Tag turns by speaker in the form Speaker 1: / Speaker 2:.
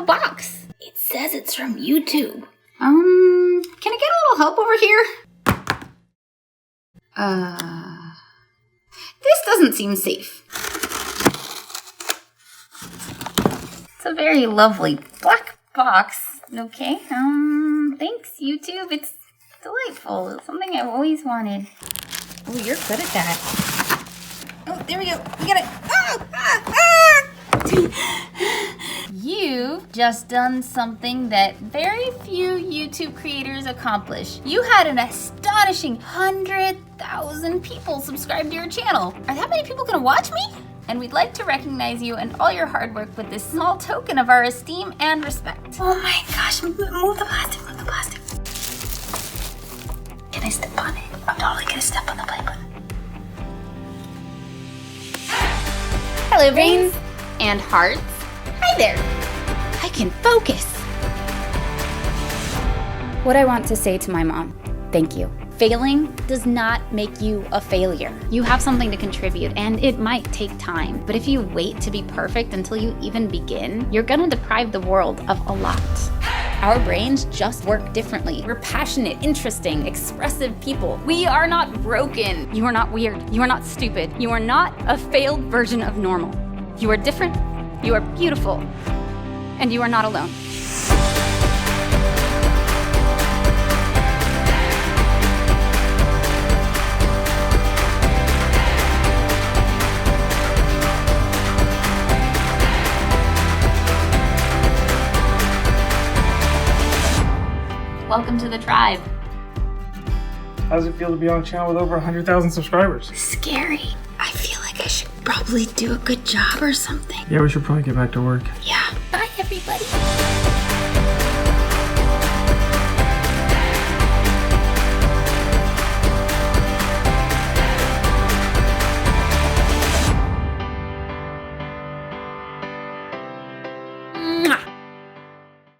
Speaker 1: box. It says it's from YouTube.
Speaker 2: Can I get a little help over here? This doesn't seem safe. It's a very lovely black box. Okay, thanks, YouTube. It's delightful. It's something I've always wanted. Oh, you're good at that. Oh, there we go. We got it. You've just done something that very few YouTube creators accomplish. You had an astonishing 100,000 people subscribe to your channel. Are that many people gonna watch me? And we'd like to recognize you and all your hard work with this small token of our esteem and respect. Oh my gosh, move the plastic, move the plastic. Can I step on it? I'm totally gonna step on the play button. Hello, brains and hearts. Hi there. I can focus. What I want to say to my mom, thank you. Failing does not make you a failure. You have something to contribute, and it might take time. But if you wait to be perfect until you even begin, you're gonna deprive the world of a lot. Our brains just work differently. We're passionate, interesting, expressive people. We are not broken. You are not weird. You are not stupid. You are not a failed version of normal. You are different. You are beautiful. And you are not alone. Welcome to the tribe.
Speaker 3: How does it feel to be on a channel with over 100,000 subscribers?
Speaker 2: Scary. I feel like I should probably do a good job or something.
Speaker 3: Yeah, we should probably get back to work.
Speaker 2: Yeah. Bye, everybody.